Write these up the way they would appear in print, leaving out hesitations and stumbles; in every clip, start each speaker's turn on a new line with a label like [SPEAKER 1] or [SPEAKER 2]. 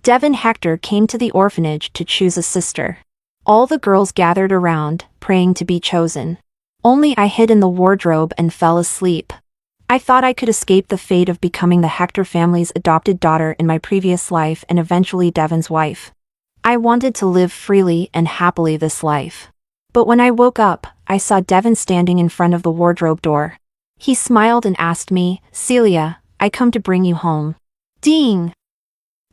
[SPEAKER 1] Devin Hector came to the orphanage to choose a sister. All the girls gathered around, praying to be chosen. Only I hid in the wardrobe and fell asleep. I thought I could escape the fate of becoming the Hector family's adopted daughter in my previous life and eventually Devin's wife. I wanted to live freely and happily this life. But when I woke up, I saw Devin standing in front of the wardrobe door. He smiled and asked me, "Celia, I come to bring you home." Ding!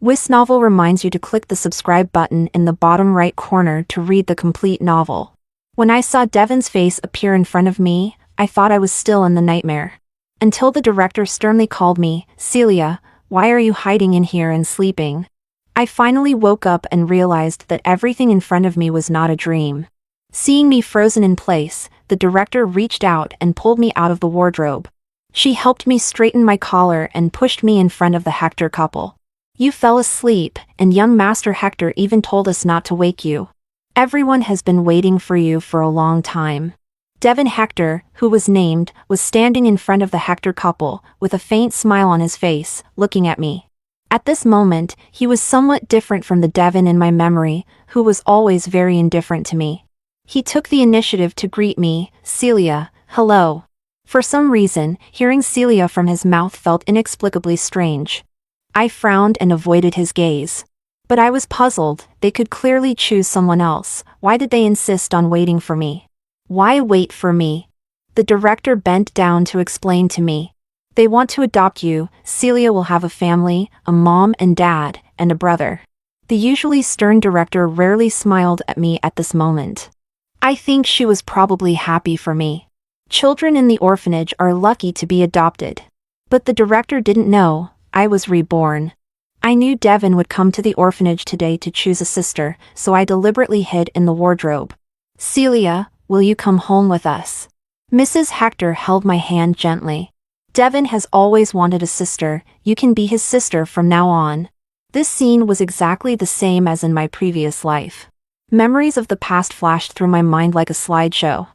[SPEAKER 1] Webnovel reminds you to click the subscribe button in the bottom right corner to read the complete novel. When I saw Devin's face appear in front of me, I thought I was still in the nightmare. Until the director sternly called me, "Celia, why are you hiding in here and sleeping?" I finally woke up and realized that everything in front of me was not a dream. Seeing me frozen in place, the director reached out and pulled me out of the wardrobe. She helped me straighten my collar and pushed me in front of the Hector couple. "You fell asleep, and young Master Hector even told us not to wake you. Everyone has been waiting for you for a long time." Devin Hector, who was named, was standing in front of the Hector couple, with a faint smile on his face, looking at me. At this moment, he was somewhat different from the Devin in my memory, who was always very indifferent to me. He took the initiative to greet me, "Celia, hello." For some reason, hearing Celia from his mouth felt inexplicably strange. I frowned and avoided his gaze. But I was puzzled. They could clearly choose someone else. Why did they insist on waiting for me? Why wait for me? The director bent down to explain to me. "They want to adopt you. Celia will have a family, a mom and dad, and a brother." The usually stern director rarely smiled at me at this moment. I think she was probably happy for me. Children in the orphanage are lucky to be adopted. But the director didn't know I was reborn. I knew Devin would come to the orphanage today to choose a sister, so I deliberately hid in the wardrobe. "Celia, will you come home with us?" Mrs. Hector held my hand gently. "Devin has always wanted a sister. You can be his sister from now on." This scene was exactly the same as in my previous life. Memories of the past flashed through my mind like a slideshow.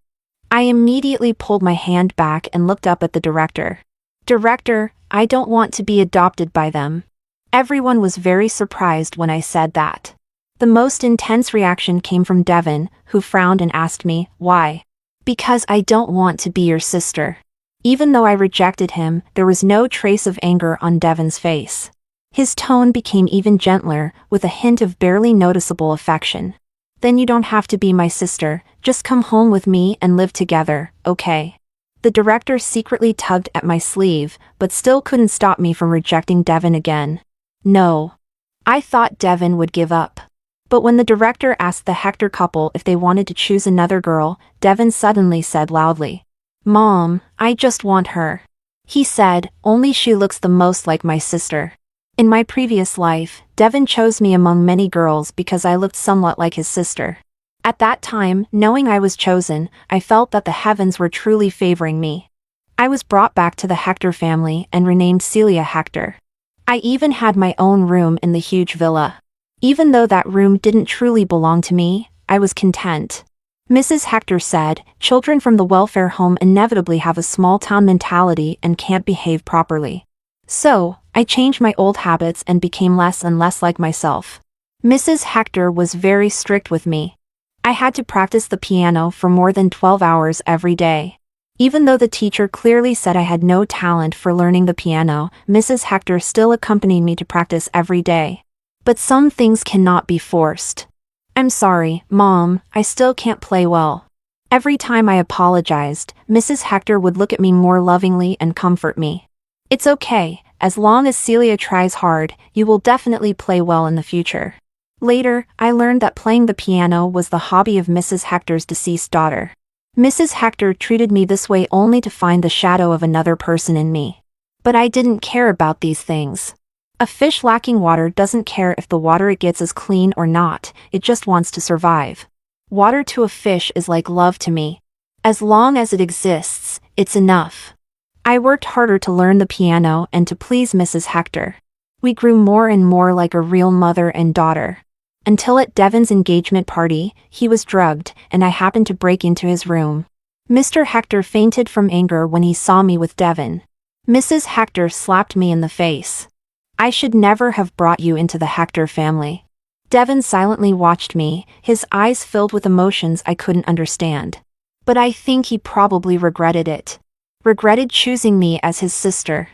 [SPEAKER 1] I immediately pulled my hand back and looked up at the director. "Director, I don't want to be adopted by them." Everyone was very surprised when I said that. The most intense reaction came from Devin, who frowned and asked me, "Why?" "Because I don't want to be your sister." Even though I rejected him, there was no trace of anger on Devin's face. His tone became even gentler, with a hint of barely noticeable affection. "Then you don't have to be my sister, just come home with me and live together, okay?" The director secretly tugged at my sleeve, but still couldn't stop me from rejecting Devin again. No. I thought Devin would give up. But when the director asked the Hector couple if they wanted to choose another girl, Devin suddenly said loudly, "Mom, I just want her." He said, "Only she looks the most like my sister." In my previous life, Devin chose me among many girls because I looked somewhat like his sister. At that time, knowing I was chosen, I felt that the heavens were truly favoring me. I was brought back to the Hector family and renamed Celia Hector. I even had my own room in the huge villa. Even though that room didn't truly belong to me, I was content. Mrs. Hector said, "Children from the welfare home inevitably have a small-town mentality and can't behave properly." So, I changed my old habits and became less and less like myself. Mrs. Hector was very strict with me. I had to practice the piano for more than 12 hours every day. Even though the teacher clearly said I had no talent for learning the piano, Mrs. Hector still accompanied me to practice every day. But some things cannot be forced. "I'm sorry, Mom, I still can't play well." Every time I apologized, Mrs. Hector would look at me more lovingly and comfort me. "It's okay, as long as Celia tries hard, you will definitely play well in the future." Later, I learned that playing the piano was the hobby of Mrs. Hector's deceased daughter. Mrs. Hector treated me this way only to find the shadow of another person in me. But I didn't care about these things. A fish lacking water doesn't care if the water it gets is clean or not, it just wants to survive. Water to a fish is like love to me. As long as it exists, it's enough. I worked harder to learn the piano and to please Mrs. Hector. We grew more and more like a real mother and daughter. Until at Devin's engagement party, he was drugged, and I happened to break into his room. Mr. Hector fainted from anger when he saw me with Devin. Mrs. Hector slapped me in the face. I should never have brought you into the Hector family. Devin silently watched me, his eyes filled with emotions I couldn't understand. But I think he probably regretted it. Regretted choosing me as his sister.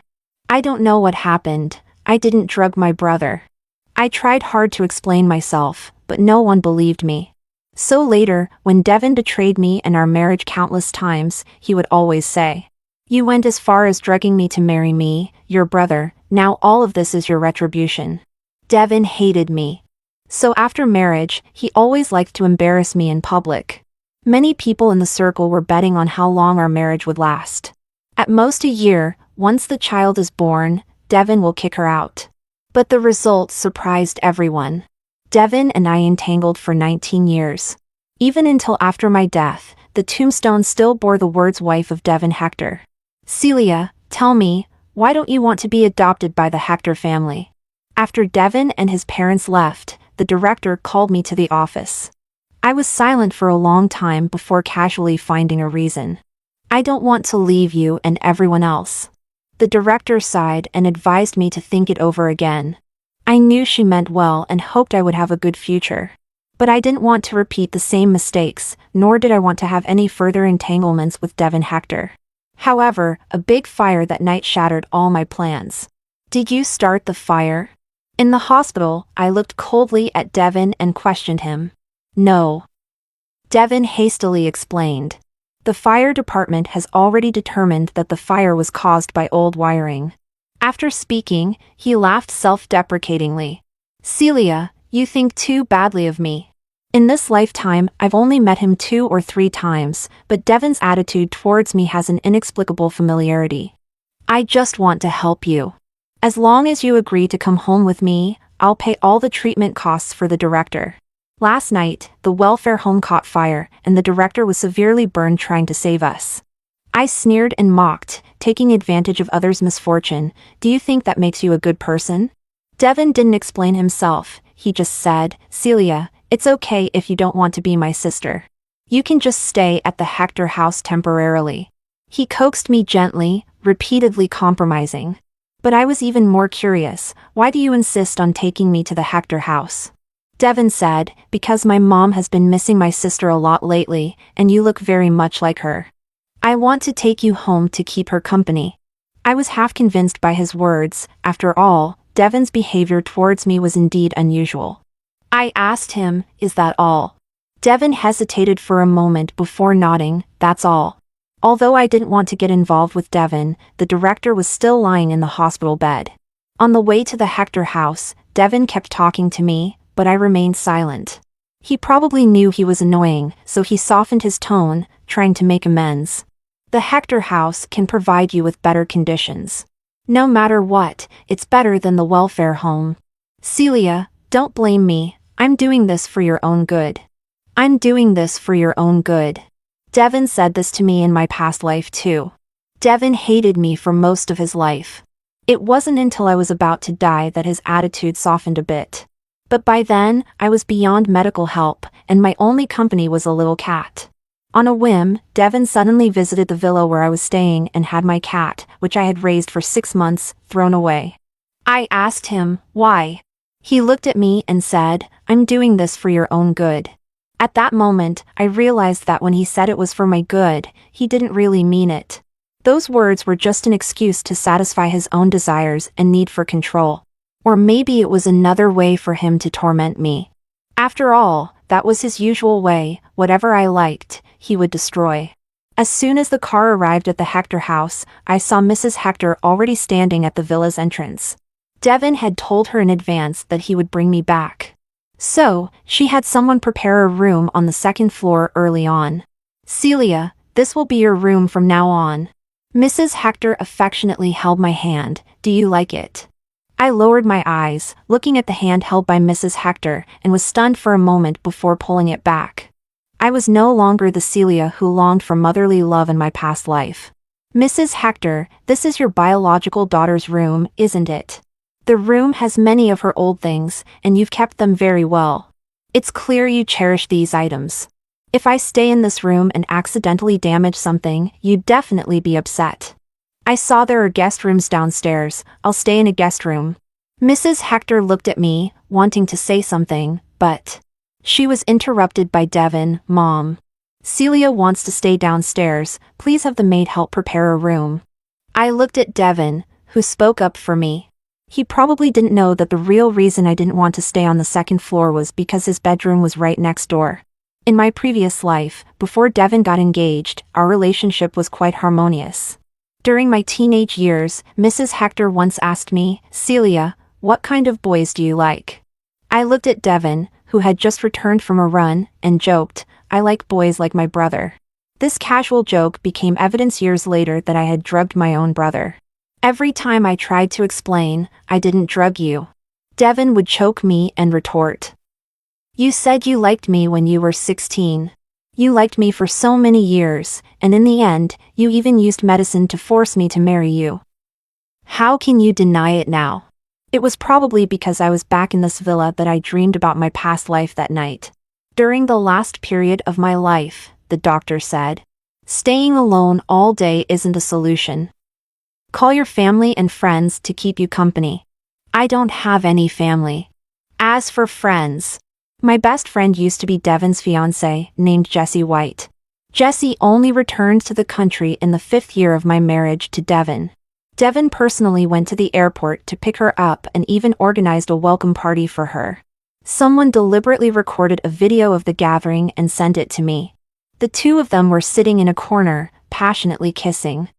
[SPEAKER 1] I don't know what happened. I didn't drug my brother. I tried hard to explain myself, but no one believed me. So later, when Devin betrayed me and our marriage countless times, he would always say, "You went as far as drugging me to marry me, your brother, now all of this is your retribution." Devin hated me. So after marriage, he always liked to embarrass me in public. Many people in the circle were betting on how long our marriage would last. At most a year, once the child is born, Devin will kick her out. But the result surprised everyone. Devin and I entangled for 19 years. Even until after my death, the tombstone still bore the words "wife of Devin Hector." Celia, tell me, why don't you want to be adopted by the Hector family? After Devin and his parents left, the director called me to the office. I was silent for a long time before casually finding a reason. "I don't want to leave you and everyone else." The director sighed and advised me to think it over again. I knew she meant well and hoped I would have a good future. But I didn't want to repeat the same mistakes, nor did I want to have any further entanglements with Devin Hector. However, a big fire that night shattered all my plans. "Did you start the fire?" In the hospital, I looked coldly at Devin and questioned him. "No." Devin hastily explained. "The fire department has already determined that the fire was caused by old wiring." After speaking, he laughed self-deprecatingly. "Celia, you think too badly of me. In this lifetime, I've only met him 2 or 3 times, but Devin's attitude towards me has an inexplicable familiarity. I just want to help you. As long as you agree to come home with me, I'll pay all the treatment costs for the director." Last night, the welfare home caught fire, and the director was severely burned trying to save us. I sneered and mocked, taking advantage of others' misfortune. "Do you think that makes you a good person?" Devin didn't explain himself, he just said, "Celia, it's okay if you don't want to be my sister. You can just stay at the Hector house temporarily." He coaxed me gently, repeatedly compromising. But I was even more curious. "Why do you insist on taking me to the Hector house?" Devin said, "Because my mom has been missing my sister a lot lately, and you look very much like her. I want to take you home to keep her company." I was half convinced by his words. After all, Devin's behavior towards me was indeed unusual. I asked him, "Is that all?" Devin hesitated for a moment before nodding, "That's all." Although I didn't want to get involved with Devin, the director was still lying in the hospital bed. On the way to the Hector house, Devin kept talking to me, but I remained silent. He probably knew he was annoying, so he softened his tone, trying to make amends. "The Hector house can provide you with better conditions. No matter what, it's better than the welfare home. Celia, don't blame me, I'm doing this for your own good. I'm doing this for your own good." Devin said this to me in my past life too. Devin hated me for most of his life. It wasn't until I was about to die that his attitude softened a bit. But by then, I was beyond medical help, and my only company was a little cat. On a whim, Devin suddenly visited the villa where I was staying and had my cat, which I had raised for 6 months, thrown away. I asked him, "Why?" He looked at me and said, "I'm doing this for your own good." At that moment, I realized that when he said it was for my good, he didn't really mean it. Those words were just an excuse to satisfy his own desires and need for control. Or maybe it was another way for him to torment me. After all, that was his usual way. Whatever I liked, he would destroy. As soon as the car arrived at the Hector house, I saw Mrs. Hector already standing at the villa's entrance. Devin had told her in advance that he would bring me back. So, she had someone prepare a room on the 2nd floor early on. "Celia, this will be your room from now on." Mrs. Hector affectionately held my hand. "Do you like it?" I lowered my eyes, looking at the hand held by Mrs. Hector, and was stunned for a moment before pulling it back. I was no longer the Celia who longed for motherly love in my past life. "Mrs. Hector, this is your biological daughter's room, isn't it? The room has many of her old things, and you've kept them very well. It's clear you cherish these items. If I stay in this room and accidentally damage something, you'd definitely be upset. I saw there are guest rooms downstairs. I'll stay in a guest room." Mrs. Hector looked at me, wanting to say something, but she was interrupted by Devin. Mom, Celia wants to stay downstairs, please have the maid help prepare a room. I looked at Devin, who spoke up for me. He probably didn't know that the real reason I didn't want to stay on the second floor was because his bedroom was right next door. In my previous life, before Devin got engaged, our relationship was quite harmonious. During my teenage years, Mrs. Hector once asked me, Celia, what kind of boys do you like? I looked at Devin, who had just returned from a run, and joked, I like boys like my brother. This casual joke became evidence years later that I had drugged my own brother. Every time I tried to explain, I didn't drug you, Devin would choke me and retort. You said you liked me when you were 16. You liked me for so many years, and in the end, you even used medicine to force me to marry you. How can you deny it now? It was probably because I was back in this villa that I dreamed about my past life that night. During the last period of my life, the doctor said, staying alone all day isn't a solution. Call your family and friends to keep you company. I don't have any family. As for friends, my best friend used to be Devin's fiancé, named Jessie White. Jessie only returned to the country in the 5th year of my marriage to Devin. Devin personally went to the airport to pick her up and even organized a welcome party for her. Someone deliberately recorded a video of the gathering and sent it to me. The two of them were sitting in a corner, passionately kissing.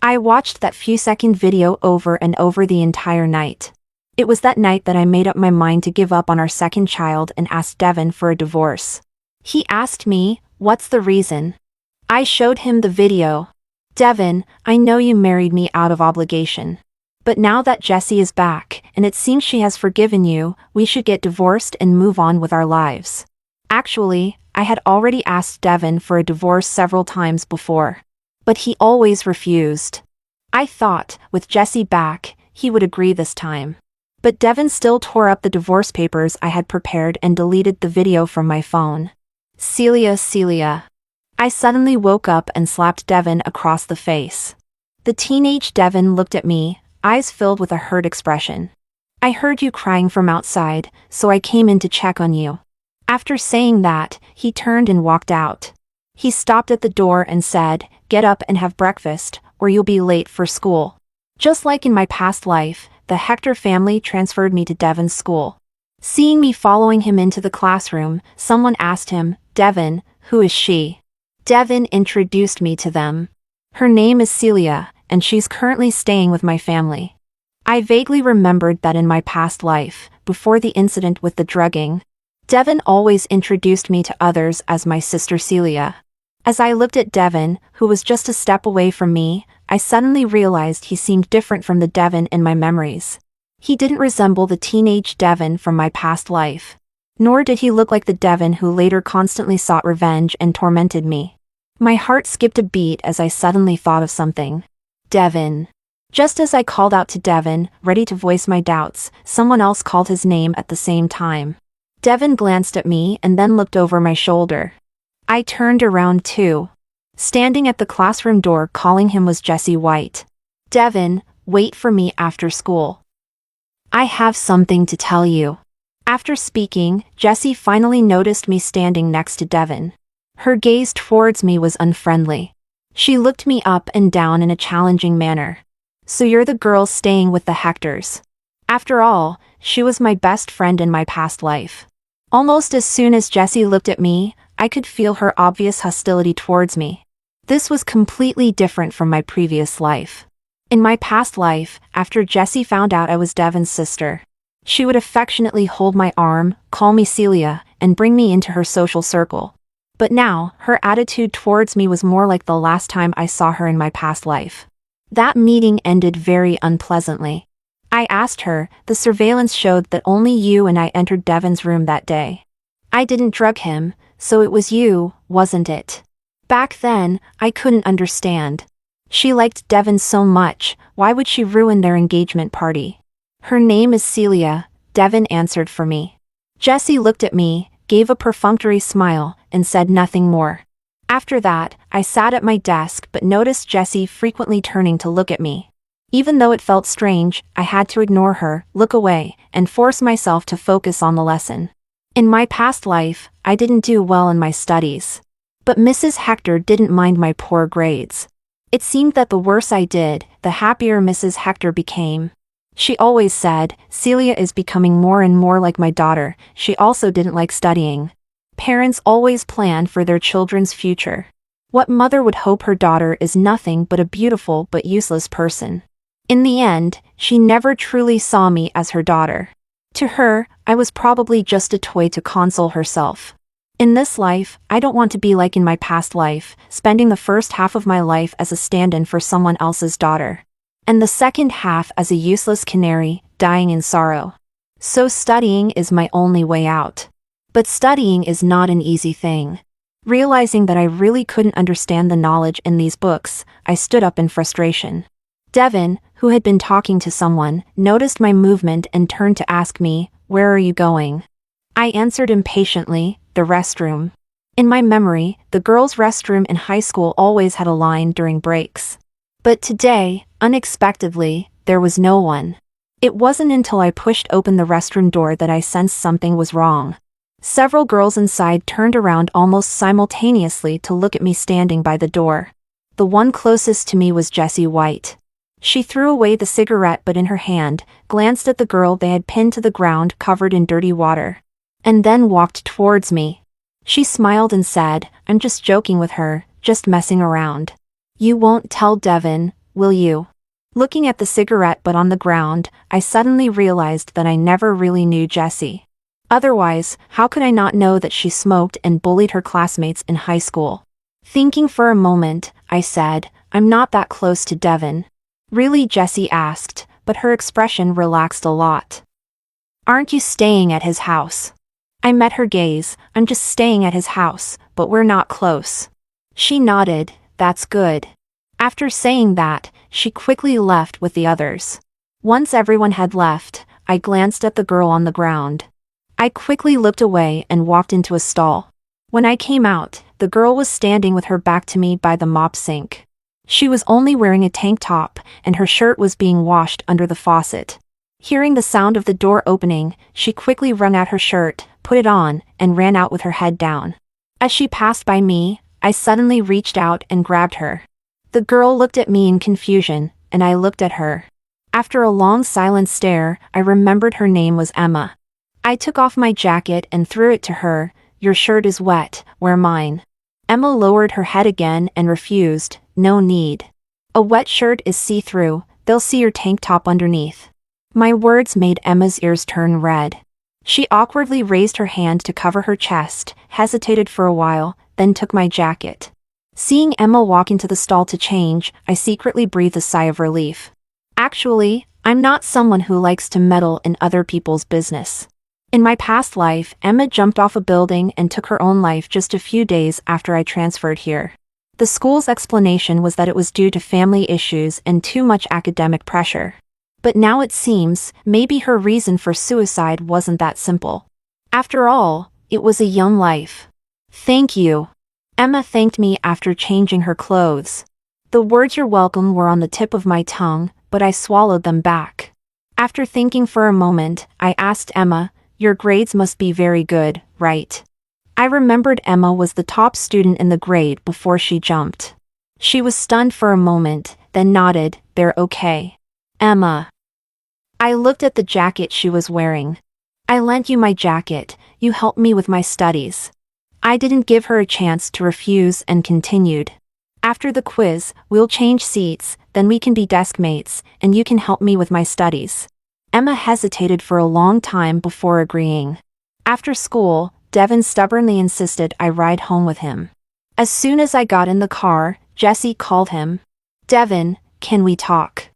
[SPEAKER 1] I watched that few-second video over and over the entire night. It was that night that I made up my mind to give up on our second child and asked Devin for a divorce. He asked me, what's the reason? I showed him the video. Devin, I know you married me out of obligation. But now that Jessie is back, and it seems she has forgiven you, we should get divorced and move on with our lives. Actually, I had already asked Devin for a divorce several times before. But he always refused. I thought, with Jessie back, he would agree this time. But Devin still tore up the divorce papers I had prepared and deleted the video from my phone. Celia. I suddenly woke up and slapped Devin across the face. The teenage Devin looked at me, eyes filled with a hurt expression. I heard you crying from outside, so I came in to check on you. After saying that, he turned and walked out. He stopped at the door and said, get up and have breakfast, or you'll be late for school. Just like in my past life, the Hector family transferred me to Devin's school. Seeing me following him into the classroom, someone asked him, Devin, who is she? Devin introduced me to them. Her name is Celia, and she's currently staying with my family. I vaguely remembered that in my past life, before the incident with the drugging, Devin always introduced me to others as my sister Celia. As I looked at Devin, who was just a step away from me, I suddenly realized he seemed different from the Devin in my memories. He didn't resemble the teenage Devin from my past life. Nor did he look like the Devin who later constantly sought revenge and tormented me. My heart skipped a beat as I suddenly thought of something. Devin. Just as I called out to Devin, ready to voice my doubts, someone else called his name at the same time. Devin glanced at me and then looked over my shoulder. I turned around too. Standing at the classroom door calling him was Jessie White. Devin, wait for me after school. I have something to tell you. After speaking, Jessie finally noticed me standing next to Devin. Her gaze towards me was unfriendly. She looked me up and down in a challenging manner. So you're the girl staying with the Hectors. After all, she was my best friend in my past life. Almost as soon as Jessie looked at me, I could feel her obvious hostility towards me. This was completely different from my previous life. In my past life, after Jessie found out I was Devin's sister, she would affectionately hold my arm, call me Celia, and bring me into her social circle. But now, her attitude towards me was more like the last time I saw her in my past life. That meeting ended very unpleasantly. I asked her, the surveillance showed that only you and I entered Devin's room that day. I didn't drug him, so it was you, wasn't it? Back then, I couldn't understand. She liked Devin so much, why would she ruin their engagement party? Her name is Celia, Devin answered for me. Jessie looked at me, gave a perfunctory smile, and said nothing more. After that, I sat at my desk but noticed Jessie frequently turning to look at me. Even though it felt strange, I had to ignore her, look away, and force myself to focus on the lesson. In my past life, I didn't do well in my studies. But Mrs. Hector didn't mind my poor grades. It seemed that the worse I did, the happier Mrs. Hector became. She always said, "Celia is becoming more and more like my daughter." She also didn't like studying. Parents always plan for their children's future. What mother would hope her daughter is nothing but a beautiful but useless person? In the end, she never truly saw me as her daughter. To her, I was probably just a toy to console herself. In this life, I don't want to be like in my past life, spending the first half of my life as a stand-in for someone else's daughter, and the second half as a useless canary, dying in sorrow. So studying is my only way out. But studying is not an easy thing. Realizing that I really couldn't understand the knowledge in these books, I stood up in frustration. Devin, who had been talking to someone, noticed my movement and turned to ask me, "Where are you going?" I answered impatiently, "The restroom." In my memory, the girls' restroom in high school always had a line during breaks. But today, unexpectedly, there was no one. It wasn't until I pushed open the restroom door that I sensed something was wrong. Several girls inside turned around almost simultaneously to look at me standing by the door. The one closest to me was Jessie White. She threw away the cigarette butt in her hand, glanced at the girl they had pinned to the ground covered in dirty water, and then walked towards me. She smiled and said, "I'm just joking with her, just messing around. You won't tell Devin, will you?" Looking at the cigarette butt on the ground, I suddenly realized that I never really knew Jessie. Otherwise, how could I not know that she smoked and bullied her classmates in high school? Thinking for a moment, I said, "I'm not that close to Devin." "Really?" Jessie asked, but her expression relaxed a lot. "Aren't you staying at his house?" I met her gaze. "I'm just staying at his house, but we're not close." She nodded. "That's good." After saying that, she quickly left with the others. Once everyone had left, I glanced at the girl on the ground. I quickly looked away and walked into a stall. When I came out, the girl was standing with her back to me by the mop sink. She was only wearing a tank top, and her shirt was being washed under the faucet. Hearing the sound of the door opening, she quickly wrung out her shirt, put it on, and ran out with her head down. As she passed by me, I suddenly reached out and grabbed her. The girl looked at me in confusion, and I looked at her. After a long silent stare, I remembered her name was Emma. I took off my jacket and threw it to her. "Your shirt is wet, wear mine." Emma lowered her head again and refused. "No need. A wet shirt is see-through, they'll see your tank top underneath." My words made Emma's ears turn red. She awkwardly raised her hand to cover her chest, hesitated for a while, then took my jacket. Seeing Emma walk into the stall to change, I secretly breathed a sigh of relief. Actually, I'm not someone who likes to meddle in other people's business. In my past life, Emma jumped off a building and took her own life just a few days after I transferred here. The school's explanation was that it was due to family issues and too much academic pressure. But now it seems, maybe her reason for suicide wasn't that simple. After all, it was a young life. "Thank you." Emma thanked me after changing her clothes. The words "you're welcome" were on the tip of my tongue, but I swallowed them back. After thinking for a moment, I asked Emma, "Your grades must be very good, right?" I remembered Emma was the top student in the grade before she jumped. She was stunned for a moment, then nodded. "They're okay." "Emma." I looked at the jacket she was wearing. "I lent you my jacket, you helped me with my studies." I didn't give her a chance to refuse and continued. "After the quiz, we'll change seats, then we can be desk mates, and you can help me with my studies." Emma hesitated for a long time before agreeing. After school, Devin stubbornly insisted I ride home with him. As soon as I got in the car, Jessie called him. "Devin, can we talk?"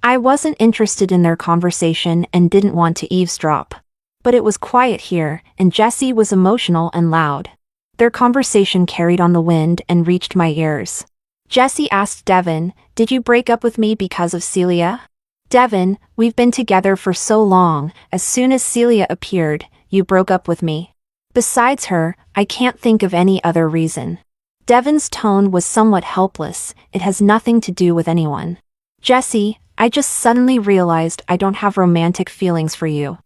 [SPEAKER 1] I wasn't interested in their conversation and didn't want to eavesdrop. But it was quiet here, and Jessie was emotional and loud. Their conversation carried on the wind and reached my ears. Jessie asked Devin, "Did you break up with me because of Celia?" "Devin, we've been together for so long, as soon as Celia appeared, you broke up with me. Besides her, I can't think of any other reason." Devin's tone was somewhat helpless. "It has nothing to do with anyone." "Jessie, I just suddenly realized I don't have romantic feelings for you.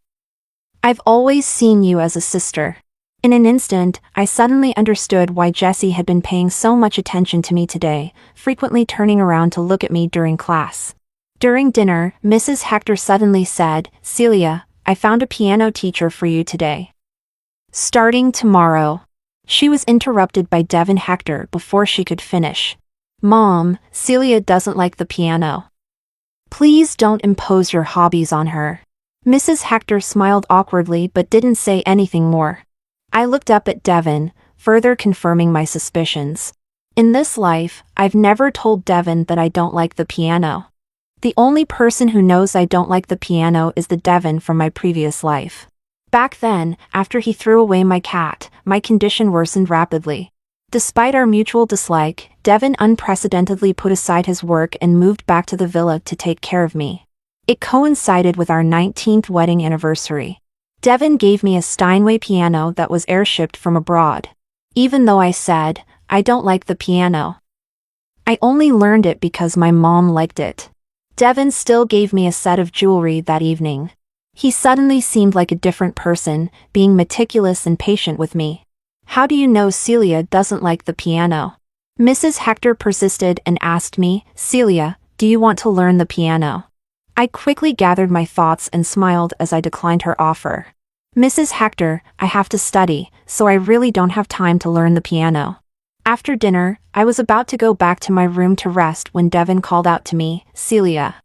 [SPEAKER 1] I've always seen you as a sister. In an instant, I suddenly understood why Jessie had been paying so much attention to me today, frequently turning around to look at me during class. During dinner, Mrs. Hector suddenly said, "Celia, I found a piano teacher for you today. Starting tomorrow." She was interrupted by Devin Hector before she could finish. "Mom, Celia doesn't like the piano. Please don't impose your hobbies on her." Mrs. Hector smiled awkwardly but didn't say anything more. I looked up at Devin, further confirming my suspicions. In this life, I've never told Devin that I don't like the piano. The only person who knows I don't like the piano is the Devin from my previous life. Back then, after he threw away my cat, my condition worsened rapidly. Despite our mutual dislike, Devin unprecedentedly put aside his work and moved back to the villa to take care of me. It coincided with our 19th wedding anniversary. Devin gave me a Steinway piano that was airshipped from abroad. Even though I said, I don't like the piano, I only learned it because my mom liked it. Devin still gave me a set of jewelry that evening. He suddenly seemed like a different person, being meticulous and patient with me. "How do you know Celia doesn't like the piano?" Mrs. Hector persisted and asked me, "Celia, do you want to learn the piano?" I quickly gathered my thoughts and smiled as I declined her offer. "Mrs. Hector, I have to study, so I really don't have time to learn the piano." After dinner, I was about to go back to my room to rest when Devin called out to me, "Celia,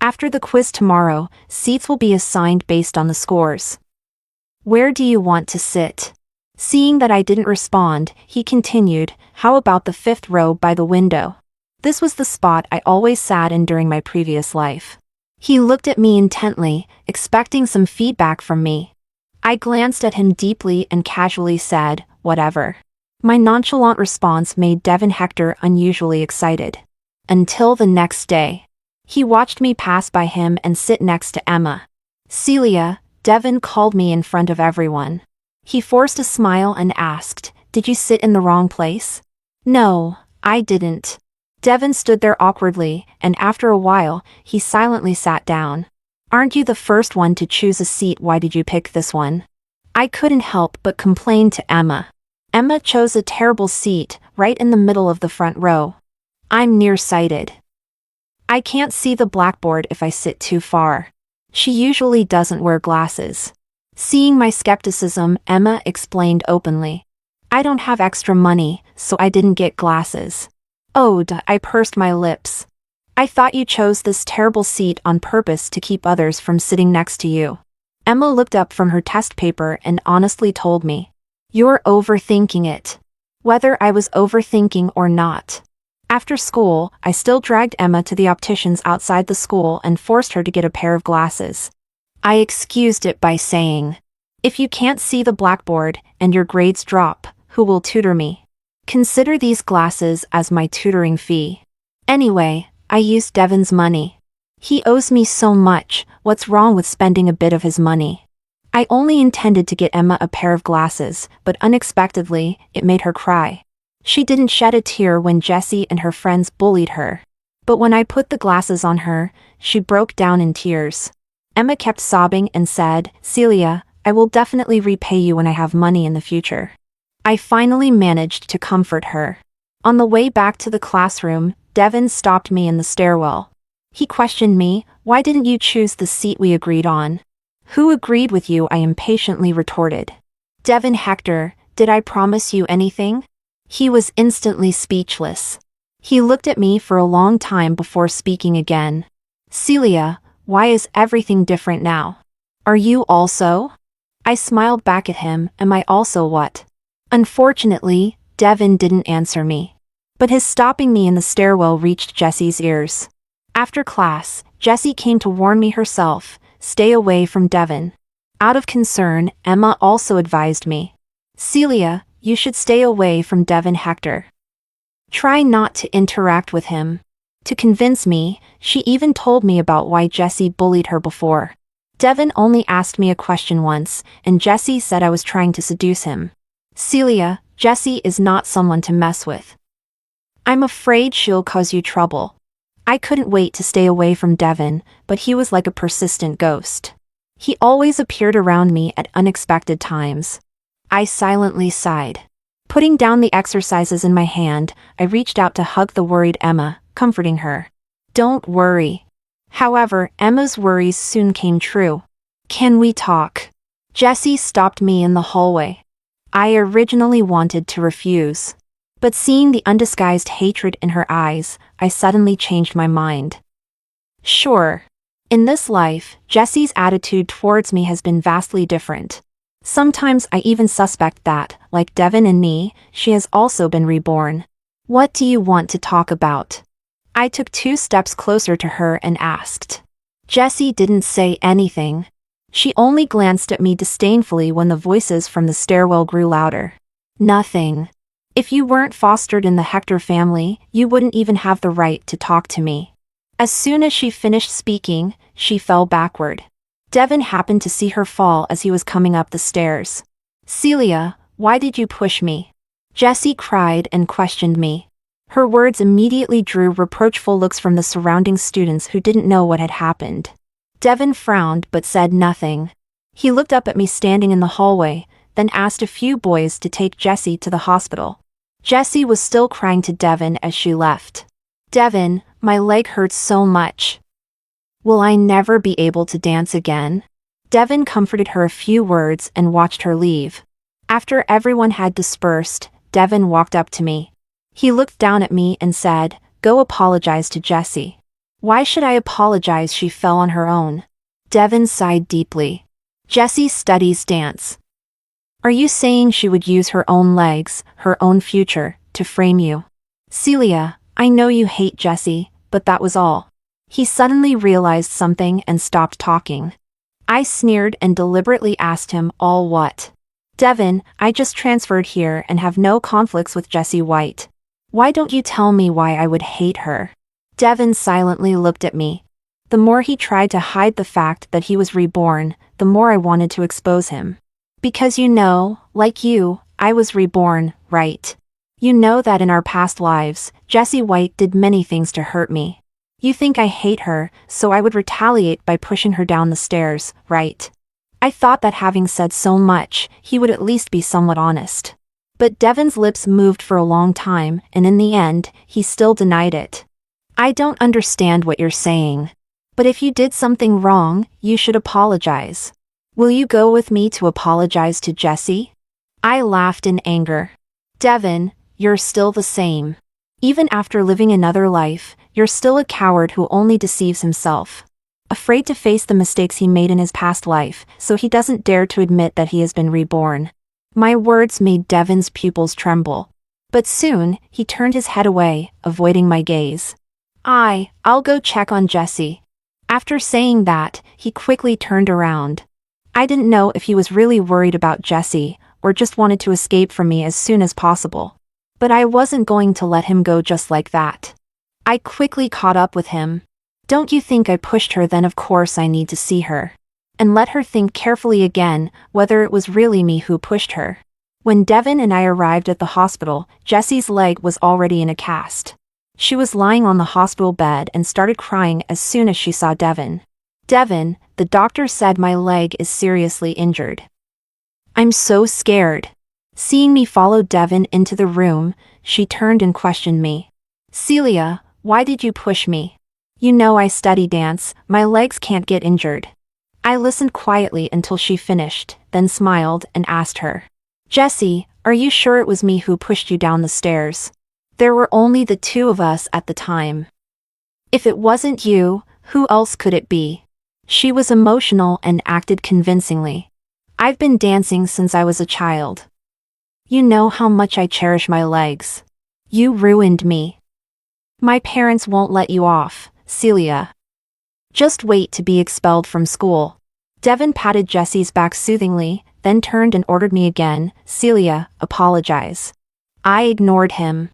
[SPEAKER 1] after the quiz tomorrow, seats will be assigned based on the scores. Where do you want to sit?" Seeing that I didn't respond, he continued, "How about the 5th row by the window?" This was the spot I always sat in during my previous life. He looked at me intently, expecting some feedback from me. I glanced at him deeply and casually said, "Whatever." My nonchalant response made Devin Hector unusually excited. Until the next day. He watched me pass by him and sit next to Emma. "Celia," Devin called me in front of everyone. He forced a smile and asked, "Did you sit in the wrong place?" "No, I didn't." Devin stood there awkwardly, and after a while, he silently sat down. "Aren't you the first one to choose a seat? Why did you pick this one?" I couldn't help but complain to Emma. Emma chose a terrible seat, right in the middle of the front row. "I'm nearsighted. I can't see the blackboard if I sit too far." She usually doesn't wear glasses. Seeing my skepticism, Emma explained openly, "I don't have extra money, so I didn't get glasses." "Oh, I pursed my lips. "I thought you chose this terrible seat on purpose to keep others from sitting next to you." Emma looked up from her test paper and honestly told me, "You're overthinking it." Whether I was overthinking or not. After school, I still dragged Emma to the opticians outside the school and forced her to get a pair of glasses. I excused it by saying, "If you can't see the blackboard and your grades drop, who will tutor me? Consider these glasses as my tutoring fee." Anyway, I used Devin's money. He owes me so much, what's wrong with spending a bit of his money? I only intended to get Emma a pair of glasses, but unexpectedly, it made her cry. She didn't shed a tear when Jessie and her friends bullied her. But when I put the glasses on her, she broke down in tears. Emma kept sobbing and said, "Celia, I will definitely repay you when I have money in the future." I finally managed to comfort her. On the way back to the classroom, Devin stopped me in the stairwell. He questioned me, "Why didn't you choose the seat we agreed on?" "Who agreed with you?" I impatiently retorted. "Devin Hector, did I promise you anything?" He was instantly speechless. He looked at me for a long time before speaking again. "Celia, why is everything different now? Are you also?" I smiled back at him, "Am I also what?" Unfortunately, Devin didn't answer me. But his stopping me in the stairwell reached Jessie's ears. After class, Jessie came to warn me herself, "Stay away from Devin." Out of concern, Emma also advised me, "Celia, you should stay away from Devin Hector. Try not to interact with him." To convince me, she even told me about why Jessie bullied her before. Devin only asked me a question once, and Jessie said I was trying to seduce him. "Celia, Jessie is not someone to mess with. I'm afraid she'll cause you trouble." I couldn't wait to stay away from Devin, but he was like a persistent ghost. He always appeared around me at unexpected times. I silently sighed. Putting down the exercises in my hand, I reached out to hug the worried Emma, comforting her. Don't worry. However, Emma's worries soon came true. Can we talk? Jessie stopped me in the hallway. I originally wanted to refuse. But seeing the undisguised hatred in her eyes, I suddenly changed my mind. Sure. In this life, Jessie's attitude towards me has been vastly different. Sometimes I even suspect that, like Devin and me, she has also been reborn. What do you want to talk about? I took 2 steps closer to her and asked. Jessie didn't say anything. She only glanced at me disdainfully when the voices from the stairwell grew louder. Nothing. If you weren't fostered in the Hector family, you wouldn't even have the right to talk to me. As soon as she finished speaking, she fell backward. Devin happened to see her fall as he was coming up the stairs. Celia, why did you push me? Jessie cried and questioned me. Her words immediately drew reproachful looks from the surrounding students who didn't know what had happened. Devin frowned but said nothing. He looked up at me standing in the hallway, then asked a few boys to take Jessie to the hospital. Jessie was still crying to Devin as she left. Devin, my leg hurts so much. Will I never be able to dance again? Devin comforted her a few words and watched her leave. After everyone had dispersed, Devin walked up to me. He looked down at me and said, "Go apologize to Jessie." Why should I apologize? She fell on her own. Devin sighed deeply. Jessie studies dance. Are you saying she would use her own legs, her own future, to frame you? Celia, I know you hate Jessie, but that was all. He suddenly realized something and stopped talking. I sneered and deliberately asked him, all what? Devin, I just transferred here and have no conflicts with Jessie White. Why don't you tell me why I would hate her? Devin silently looked at me. The more he tried to hide the fact that he was reborn, the more I wanted to expose him. Because you know, like you, I was reborn, right? You know that in our past lives, Jessie White did many things to hurt me. You think I hate her, so I would retaliate by pushing her down the stairs, right? I thought that having said so much, he would at least be somewhat honest. But Devin's lips moved for a long time, and in the end, he still denied it. I don't understand what you're saying. But if you did something wrong, you should apologize. Will you go with me to apologize to Jessie? I laughed in anger. Devin, you're still the same. Even after living another life, you're still a coward who only deceives himself. Afraid to face the mistakes he made in his past life, so he doesn't dare to admit that he has been reborn. My words made Devin's pupils tremble. But soon, he turned his head away, avoiding my gaze. I'll go check on Jessie. After saying that, he quickly turned around. I didn't know if he was really worried about Jessie, or just wanted to escape from me as soon as possible. But I wasn't going to let him go just like that. I quickly caught up with him. Don't you think I pushed her? Then of course I need to see her. And let her think carefully again, whether it was really me who pushed her. When Devin and I arrived at the hospital, Jessie's leg was already in a cast. She was lying on the hospital bed and started crying as soon as she saw Devin. Devin, the doctor said my leg is seriously injured. I'm so scared. Seeing me follow Devin into the room, she turned and questioned me. Celia, why did you push me? You know I study dance, my legs can't get injured. I listened quietly until she finished, then smiled and asked her. Jessie, are you sure it was me who pushed you down the stairs? There were only the 2 of us at the time. If it wasn't you, who else could it be? She was emotional and acted convincingly. I've been dancing since I was a child. You know how much I cherish my legs. You ruined me. My parents won't let you off, Celia. Just wait to be expelled from school. Devin patted Jessie's back soothingly, then turned and ordered me again, Celia, apologize. I ignored him.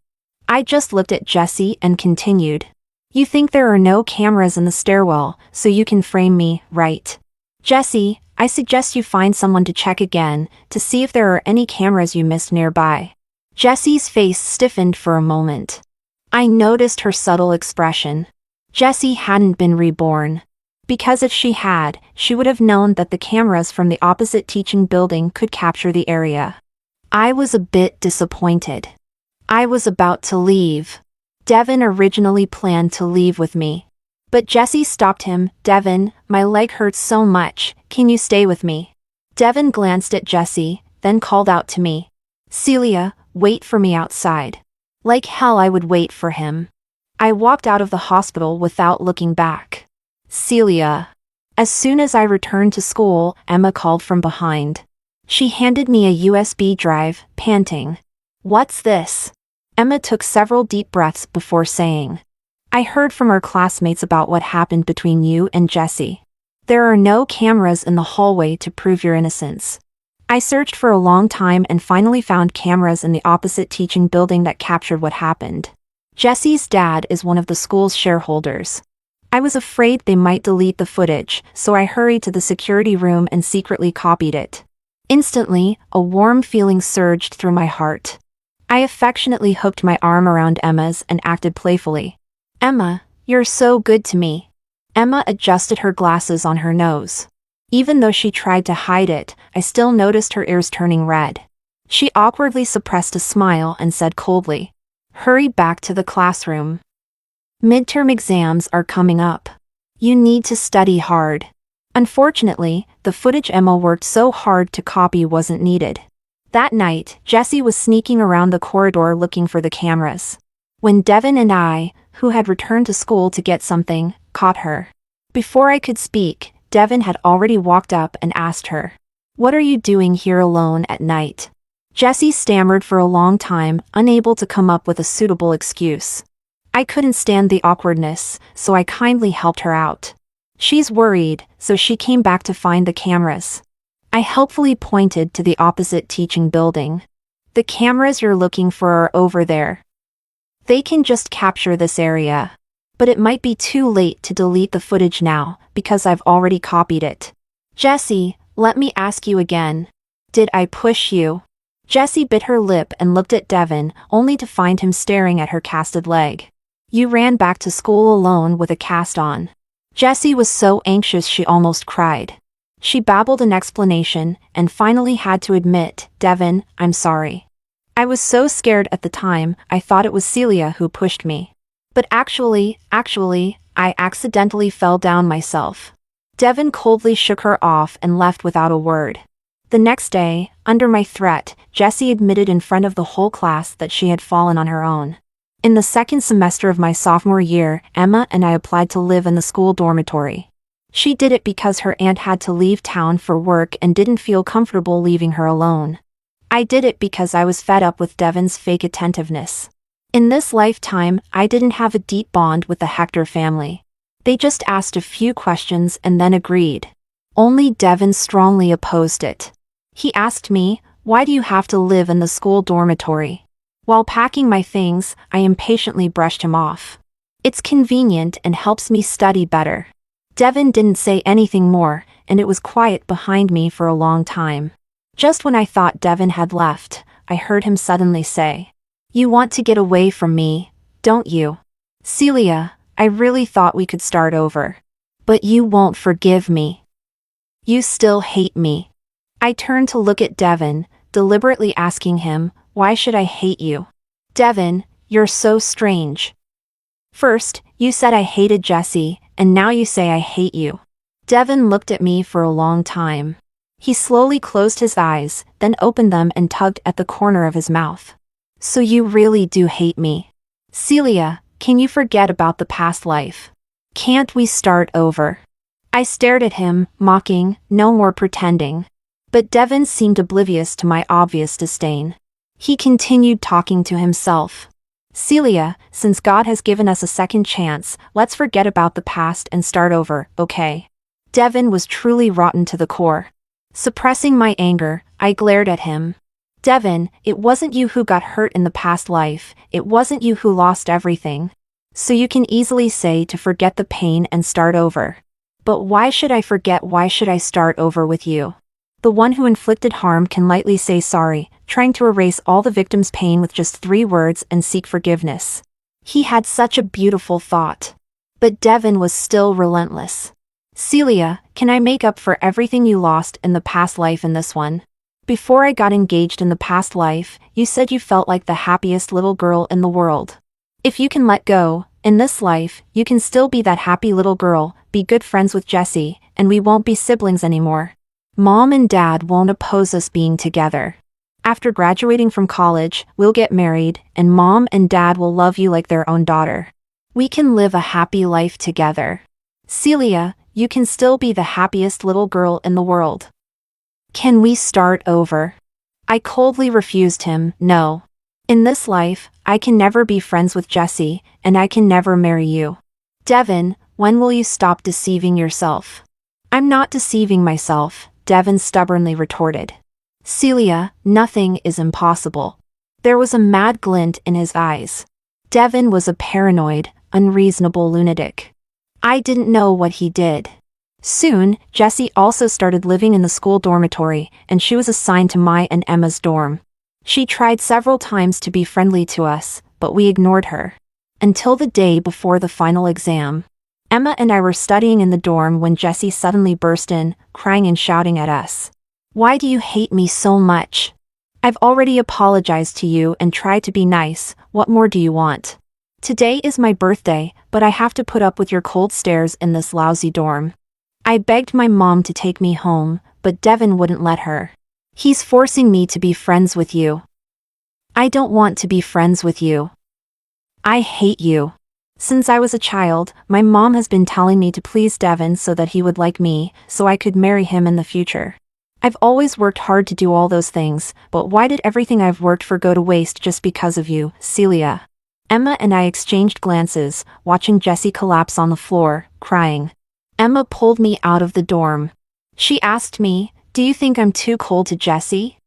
[SPEAKER 1] I just looked at Jessie and continued. You think there are no cameras in the stairwell, so you can frame me, right? Jessie, I suggest you find someone to check again, to see if there are any cameras you missed nearby. Jessie's face stiffened for a moment. I noticed her subtle expression. Jessie hadn't been reborn. Because if she had, she would have known that the cameras from the opposite teaching building could capture the area. I was a bit disappointed. I was about to leave. Devin originally planned to leave with me. But Jessie stopped him. Devin, my leg hurts so much, can you stay with me? Devin glanced at Jessie, then called out to me. Celia, wait for me outside. Like hell I would wait for him. I walked out of the hospital without looking back. Celia. As soon as I returned to school, Emma called from behind. She handed me a USB drive, panting. What's this? Emma took several deep breaths before saying. I heard from our classmates about what happened between you and Jessie. There are no cameras in the hallway to prove your innocence. I searched for a long time and finally found cameras in the opposite teaching building that captured what happened. Jessie's dad is one of the school's shareholders. I was afraid they might delete the footage, so I hurried to the security room and secretly copied it. Instantly, a warm feeling surged through my heart. I affectionately hooked my arm around Emma's and acted playfully. Emma, you're so good to me. Emma adjusted her glasses on her nose. Even though she tried to hide it, I still noticed her ears turning red. She awkwardly suppressed a smile and said coldly, hurry back to the classroom. Midterm exams are coming up. You need to study hard. Unfortunately, the footage Emma worked so hard to copy wasn't needed. That night, Jessie was sneaking around the corridor looking for the cameras. When Devin and I, who had returned to school to get something, caught her. Before I could speak, Devin had already walked up and asked her, what are you doing here alone at night? Jessie stammered for a long time, unable to come up with a suitable excuse. I couldn't stand the awkwardness, so I kindly helped her out. She's worried, so she came back to find the cameras. I helpfully pointed to the opposite teaching building. The cameras you're looking for are over there. They can just capture this area. But it might be too late to delete the footage now, because I've already copied it. Jessie, let me ask you again. Did I push you? Jessie bit her lip and looked at Devin, only to find him staring at her casted leg. You ran back to school alone with a cast on. Jessie was so anxious she almost cried. She babbled an explanation, and finally had to admit, Devin, I'm sorry. I was so scared at the time, I thought it was Celia who pushed me. But actually, I accidentally fell down myself. Devin coldly shook her off and left without a word. The next day, under my threat, Jessie admitted in front of the whole class that she had fallen on her own. In the second semester of my sophomore year, Emma and I applied to live in the school dormitory. She did it because her aunt had to leave town for work and didn't feel comfortable leaving her alone. I did it because I was fed up with Devin's fake attentiveness. In this lifetime, I didn't have a deep bond with the Hector family. They just asked a few questions and then agreed. Only Devin strongly opposed it. He asked me, why do you have to live in the school dormitory? While packing my things, I impatiently brushed him off. It's convenient and helps me study better. Devin didn't say anything more, and it was quiet behind me for a long time. Just when I thought Devin had left, I heard him suddenly say, you want to get away from me, don't you? Celia, I really thought we could start over. But you won't forgive me. You still hate me. I turned to look at Devin, deliberately asking him, why should I hate you? Devin, you're so strange. First, you said I hated Jessie, and now you say I hate you. Devin looked at me for a long time. He slowly closed his eyes, then opened them and tugged at the corner of his mouth. So you really do hate me. Celia, can you forget about the past life? Can't we start over? I stared at him, mocking, no more pretending. But Devin seemed oblivious to my obvious disdain. He continued talking to himself. Celia, since God has given us a second chance, let's forget about the past and start over, okay? Devin was truly rotten to the core. Suppressing my anger, I glared at him. Devin, it wasn't you who got hurt in the past life, it wasn't you who lost everything. So you can easily say to forget the pain and start over. But why should I forget? Why should I start over with you? The one who inflicted harm can lightly say sorry, trying to erase all the victim's pain with just 3 words and seek forgiveness. He had such a beautiful thought. But Devin was still relentless. Celia, can I make up for everything you lost in the past life in this one? Before I got engaged in the past life, you said you felt like the happiest little girl in the world. If you can let go, in this life, you can still be that happy little girl, be good friends with Jesse, and we won't be siblings anymore. Mom and Dad won't oppose us being together. After graduating from college, we'll get married, and Mom and Dad will love you like their own daughter. We can live a happy life together. Celia, you can still be the happiest little girl in the world. Can we start over? I coldly refused him, no. In this life, I can never be friends with Jesse, and I can never marry you. Devin, when will you stop deceiving yourself? I'm not deceiving myself, Devin stubbornly retorted. Celia, nothing is impossible. There was a mad glint in his eyes. Devin was a paranoid, unreasonable lunatic. I didn't know what he did. Soon, Jessie also started living in the school dormitory, and she was assigned to my and Emma's dorm. She tried several times to be friendly to us, but we ignored her. Until the day before the final exam. Emma and I were studying in the dorm when Jessie suddenly burst in, crying and shouting at us. Why do you hate me so much? I've already apologized to you and tried to be nice, what more do you want? Today is my birthday, but I have to put up with your cold stares in this lousy dorm. I begged my mom to take me home, but Devin wouldn't let her. He's forcing me to be friends with you. I don't want to be friends with you. I hate you. Since I was a child, my mom has been telling me to please Devin so that he would like me, so I could marry him in the future. I've always worked hard to do all those things, but why did everything I've worked for go to waste just because of you, Celia? Emma and I exchanged glances, watching Jessie collapse on the floor, crying. Emma pulled me out of the dorm. She asked me, do you think I'm too cold to Jessie?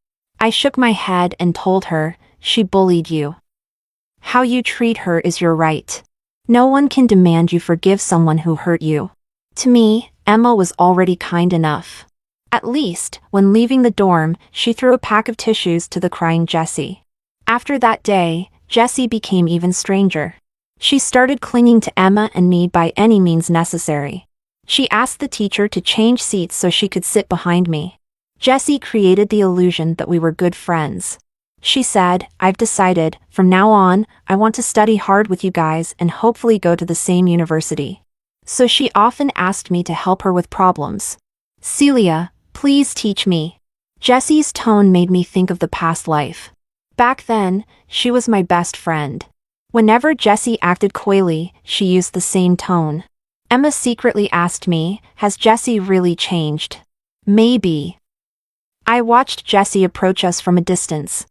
[SPEAKER 1] I shook my head and told her, she bullied you. How you treat her is your right. No one can demand you forgive someone who hurt you. To me, Emma was already kind enough. At least, when leaving the dorm, she threw a pack of tissues to the crying Jessie. After that day, Jessie became even stranger. She started clinging to Emma and me by any means necessary. She asked the teacher to change seats so she could sit behind me. Jessie created the illusion that we were good friends. She said, I've decided, from now on, I want to study hard with you guys and hopefully go to the same university. So she often asked me to help her with problems. Celia, please teach me. Jessie's tone made me think of the past life. Back then, she was my best friend. Whenever Jessie acted coyly, she used the same tone. Emma secretly asked me, has Jessie really changed? Maybe. I watched Jessie approach us from a distance.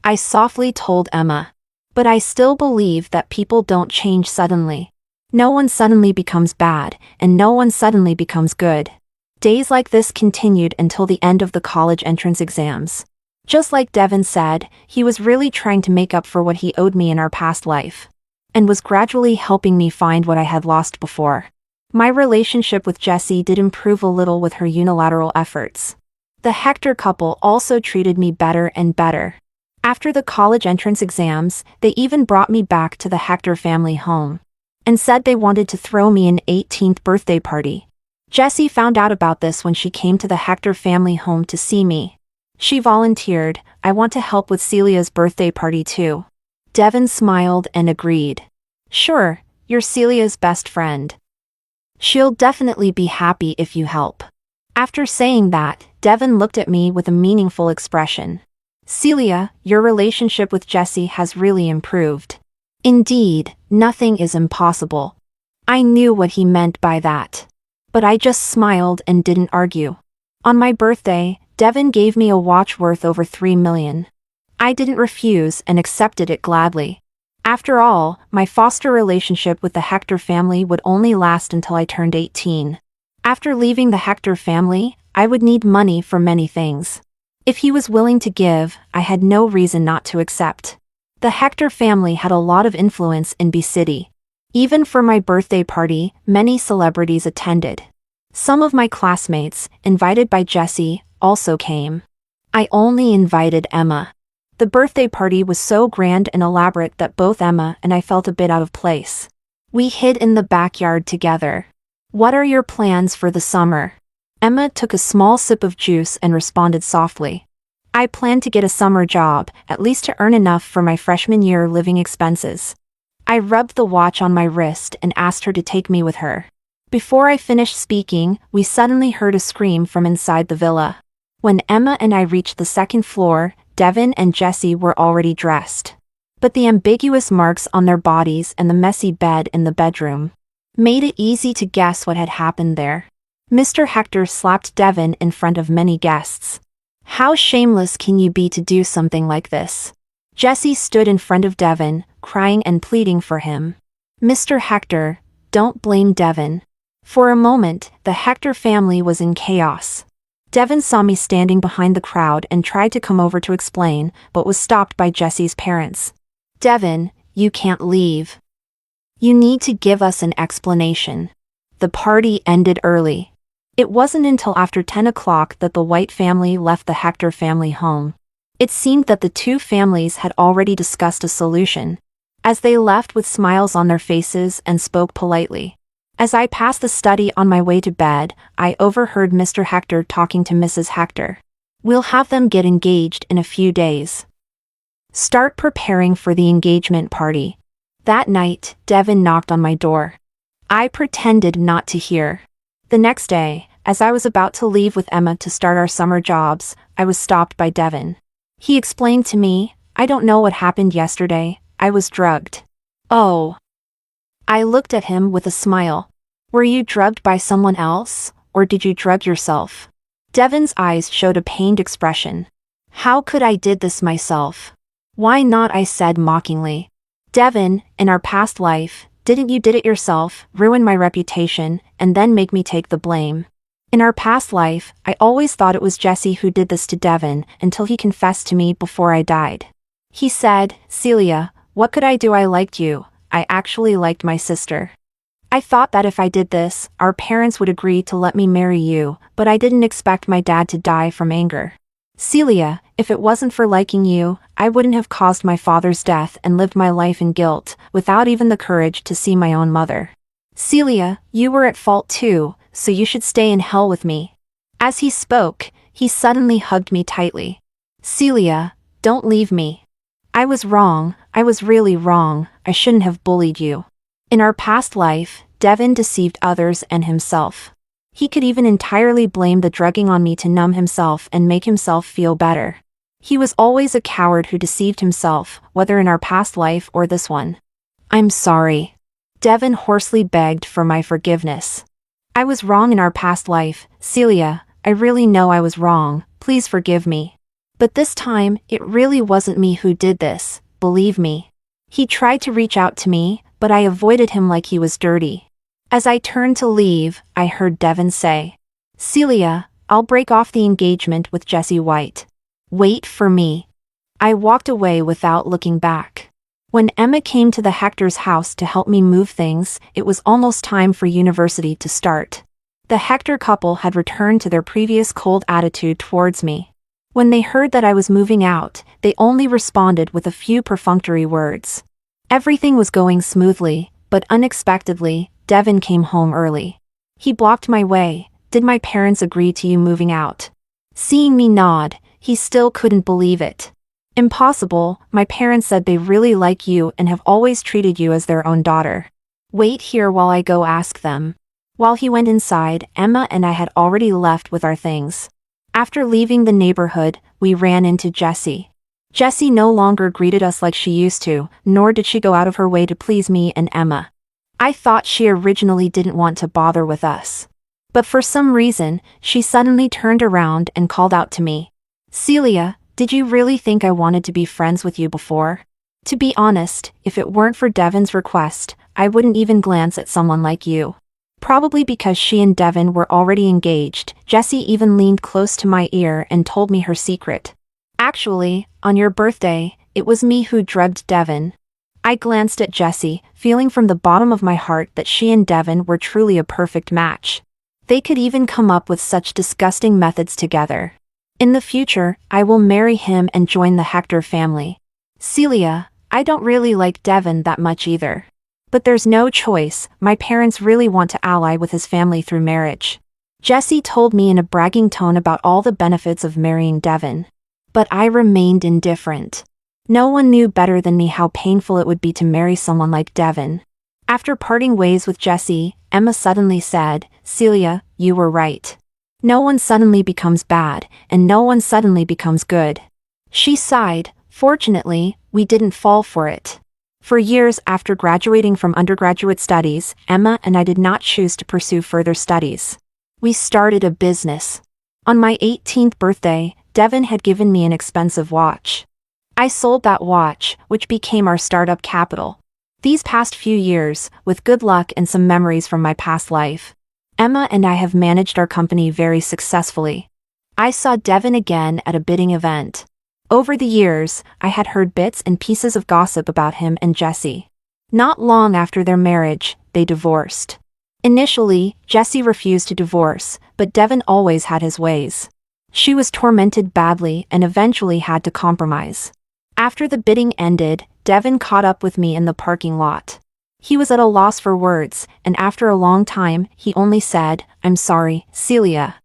[SPEAKER 1] I softly told Emma. But I still believe that people don't change suddenly. No one suddenly becomes bad, and no one suddenly becomes good. Days like this continued until the end of the college entrance exams. Just like Devin said, he was really trying to make up for what he owed me in our past life. And was gradually helping me find what I had lost before. My relationship with Jessie did improve a little with her unilateral efforts. The Hector couple also treated me better and better. After the college entrance exams, they even brought me back to the Hector family home. And said they wanted to throw me an 18th birthday party. Jessie found out about this when she came to the Hector family home to see me. She volunteered, I want to help with Celia's birthday party too. Devin smiled and agreed. Sure, you're Celia's best friend. She'll definitely be happy if you help. After saying that, Devin looked at me with a meaningful expression. Celia, your relationship with Jessie has really improved. Indeed, nothing is impossible. I knew what he meant by that. But I just smiled and didn't argue. On my birthday, Devin gave me a watch worth over $3 million. I didn't refuse and accepted it gladly. After all, my foster relationship with the Hector family would only last until I turned 18. After leaving the Hector family, I would need money for many things. If he was willing to give, I had no reason not to accept. The Hector family had a lot of influence in B City. Even for my birthday party, many celebrities attended. Some of my classmates, invited by Jessie, also came. I only invited Emma. The birthday party was so grand and elaborate that both Emma and I felt a bit out of place. We hid in the backyard together. What are your plans for the summer? Emma took a small sip of juice and responded softly. I plan to get a summer job, at least to earn enough for my freshman year living expenses. I rubbed the watch on my wrist and asked her to take me with her. Before I finished speaking, we suddenly heard a scream from inside the villa. When Emma and I reached the second floor, Devin and Jessie were already dressed. But the ambiguous marks on their bodies and the messy bed in the bedroom made it easy to guess what had happened there. Mr. Hector slapped Devin in front of many guests. How shameless can you be to do something like this? Jessie stood in front of Devin, crying and pleading for him. Mr. Hector, don't blame Devin. For a moment, the Hector family was in chaos. Devin saw me standing behind the crowd and tried to come over to explain, but was stopped by Jessie's parents. Devin, you can't leave. You need to give us an explanation. The party ended early. It wasn't until after 10 o'clock that the White family left the Hector family home. It seemed that the two families had already discussed a solution. As they left with smiles on their faces and spoke politely. As I passed the study on my way to bed, I overheard Mr. Hector talking to Mrs. Hector. We'll have them get engaged in a few days. Start preparing for the engagement party. That night, Devin knocked on my door. I pretended not to hear. The next day, as I was about to leave with Emma to start our summer jobs, I was stopped by Devin. He explained to me, I don't know what happened yesterday, I was drugged. Oh. I looked at him with a smile. Were you drugged by someone else, or did you drug yourself? Devin's eyes showed a pained expression. How could I did this myself? Why not, I said mockingly. Devin, in our past life, didn't you did it yourself, ruin my reputation, and then make me take the blame? In our past life, I always thought it was Jessie who did this to Devin until he confessed to me before I died. He said, Celia, what could I do? I liked you. I actually liked my sister. I thought that if I did this, our parents would agree to let me marry you, but I didn't expect my dad to die from anger. Celia, if it wasn't for liking you, I wouldn't have caused my father's death and lived my life in guilt, without even the courage to see my own mother. Celia, you were at fault too, so you should stay in hell with me. As he spoke, he suddenly hugged me tightly. Celia, don't leave me. I was wrong, I was really wrong, I shouldn't have bullied you. In our past life, Devin deceived others and himself. He could even entirely blame the drugging on me to numb himself and make himself feel better. He was always a coward who deceived himself, whether in our past life or this one. I'm sorry. Devin hoarsely begged for my forgiveness. I was wrong in our past life, Celia, I really know I was wrong, please forgive me. But this time, it really wasn't me who did this, believe me. He tried to reach out to me, but I avoided him like he was dirty. As I turned to leave, I heard Devin say, Celia, I'll break off the engagement with Jessie White. Wait for me. I walked away without looking back. When Emma came to the Hector's house to help me move things, it was almost time for university to start. The Hector couple had returned to their previous cold attitude towards me. When they heard that I was moving out, they only responded with a few perfunctory words. Everything was going smoothly, but unexpectedly, Devin came home early. He blocked my way. Did my parents agree to you moving out? Seeing me nod, he still couldn't believe it. Impossible, my parents said they really like you and have always treated you as their own daughter. Wait here while I go ask them. While he went inside, Emma and I had already left with our things. After leaving the neighborhood, we ran into Jessie. Jessie no longer greeted us like she used to, nor did she go out of her way to please me and Emma. I thought she originally didn't want to bother with us. But for some reason, she suddenly turned around and called out to me. Celia, did you really think I wanted to be friends with you before? To be honest, if it weren't for Devin's request, I wouldn't even glance at someone like you. Probably because she and Devin were already engaged, Jessie even leaned close to my ear and told me her secret. Actually, on your birthday, it was me who drugged Devin. I glanced at Jessie, feeling from the bottom of my heart that she and Devin were truly a perfect match. They could even come up with such disgusting methods together. In the future, I will marry him and join the Hector family. Celia, I don't really like Devin that much either. But there's no choice, my parents really want to ally with his family through marriage. Jesse told me in a bragging tone about all the benefits of marrying Devin. But I remained indifferent. No one knew better than me how painful it would be to marry someone like Devin. After parting ways with Jesse, Emma suddenly said, "Celia, you were right. No one suddenly becomes bad, and no one suddenly becomes good." She sighed. Fortunately, we didn't fall for it. For years after graduating from undergraduate studies, Emma and I did not choose to pursue further studies. We started a business. On my 18th birthday, Devin had given me an expensive watch. I sold that watch, which became our startup capital. These past few years, with good luck and some memories from my past life, Emma and I have managed our company very successfully. I saw Devin again at a bidding event. Over the years, I had heard bits and pieces of gossip about him and Jesse. Not long after their marriage, they divorced. Initially, Jesse refused to divorce, but Devin always had his ways. She was tormented badly and eventually had to compromise. After the bidding ended, Devin caught up with me in the parking lot. He was at a loss for words, and after a long time, he only said, "I'm sorry, Celia."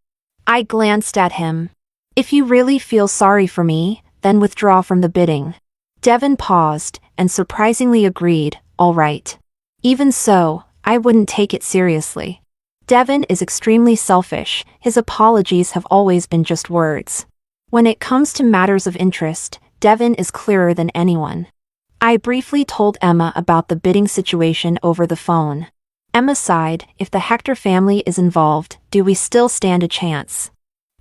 [SPEAKER 1] I glanced at him. "If you really feel sorry for me, then withdraw from the bidding." Devin paused, and surprisingly agreed, "All right." Even so, I wouldn't take it seriously. Devin is extremely selfish, his apologies have always been just words. When it comes to matters of interest, Devin is clearer than anyone. I briefly told Emma about the bidding situation over the phone. Emma sighed, "If the Hector family is involved, do we still stand a chance?"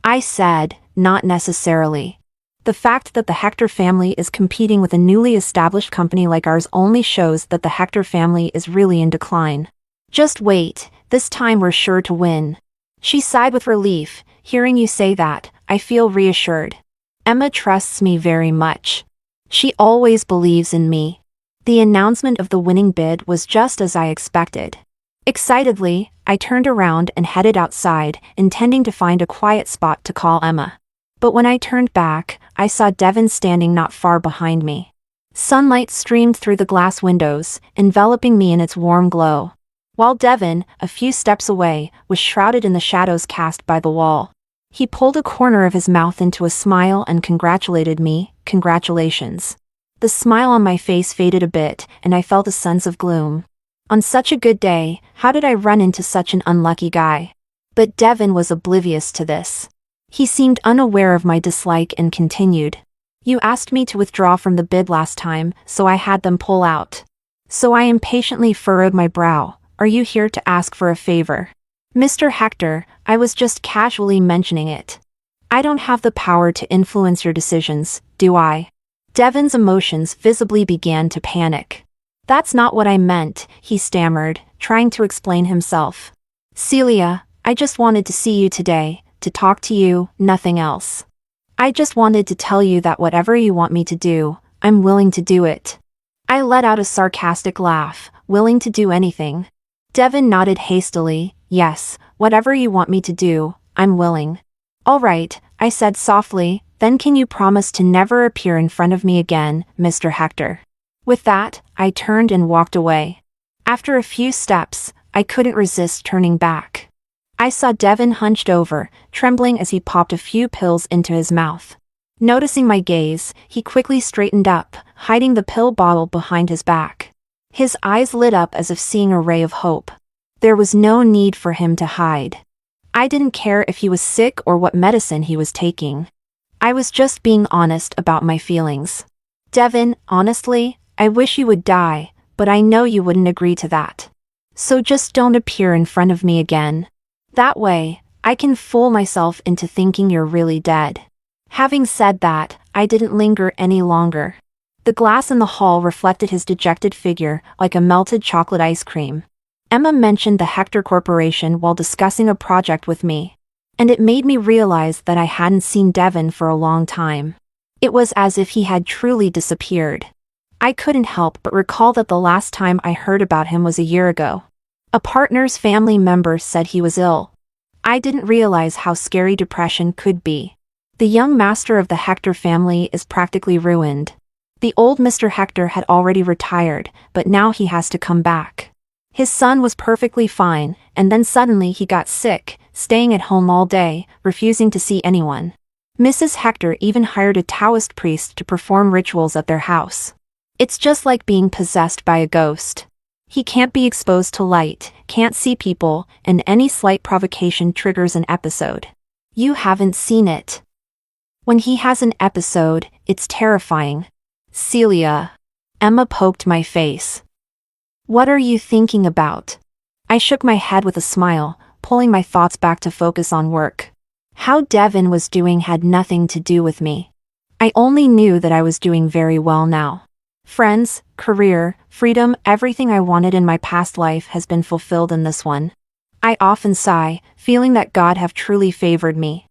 [SPEAKER 1] I said, "Not necessarily. The fact that the Hector family is competing with a newly established company like ours only shows that the Hector family is really in decline. Just wait, this time we're sure to win." She sighed with relief. "Hearing you say that, I feel reassured. Emma trusts me very much. She always believes in me." The announcement of the winning bid was just as I expected. Excitedly, I turned around and headed outside, intending to find a quiet spot to call Emma. But when I turned back, I saw Devin standing not far behind me. Sunlight streamed through the glass windows, enveloping me in its warm glow. While Devin, a few steps away, was shrouded in the shadows cast by the wall. He pulled a corner of his mouth into a smile and congratulated me. "Congratulations." The smile on my face faded a bit, and I felt a sense of gloom. On such a good day, how did I run into such an unlucky guy? But Devin was oblivious to this. He seemed unaware of my dislike and continued. "You asked me to withdraw from the bid last time, so I had them pull out." So I impatiently furrowed my brow. "Are you here to ask for a favor?" "Mr. Hector, I was just casually mentioning it. I don't have the power to influence your decisions, do I?" Devin's emotions visibly began to panic. "That's not what I meant," he stammered, trying to explain himself. "Celia, I just wanted to see you today, to talk to you, nothing else. I just wanted to tell you that whatever you want me to do, I'm willing to do it." I let out a sarcastic laugh. "Willing to do anything?" Devin nodded hastily. "Yes, whatever you want me to do, I'm willing." "All right," I said softly, "then can you promise to never appear in front of me again, Mr. Hector?" With that, I turned and walked away. After a few steps, I couldn't resist turning back. I saw Devin hunched over, trembling as he popped a few pills into his mouth. Noticing my gaze, he quickly straightened up, hiding the pill bottle behind his back. His eyes lit up as if seeing a ray of hope. There was no need for him to hide. I didn't care if he was sick or what medicine he was taking. I was just being honest about my feelings. "Devin, honestly, I wish you would die, but I know you wouldn't agree to that. So just don't appear in front of me again. That way, I can fool myself into thinking you're really dead." Having said that, I didn't linger any longer. The glass in the hall reflected his dejected figure, like a melted chocolate ice cream. Emma mentioned the Hector Corporation while discussing a project with me. And it made me realize that I hadn't seen Devin for a long time. It was as if he had truly disappeared. I couldn't help but recall that the last time I heard about him was a year ago. A partner's family member said he was ill. I didn't realize how scary depression could be. The young master of the Hector family is practically ruined. The old Mr. Hector had already retired, but now he has to come back. His son was perfectly fine, and then suddenly he got sick, staying at home all day, refusing to see anyone. Mrs. Hector even hired a Taoist priest to perform rituals at their house. It's just like being possessed by a ghost. He can't be exposed to light, can't see people, and any slight provocation triggers an episode. You haven't seen it. When he has an episode, it's terrifying. Celia. Emma poked my face. What are you thinking about? I shook my head with a smile, pulling my thoughts back to focus on work. How Devin was doing had nothing to do with me. I only knew that I was doing very well now. Friends, career, freedom, everything I wanted in my past life has been fulfilled in this one. I often sigh, feeling that God have truly favored me.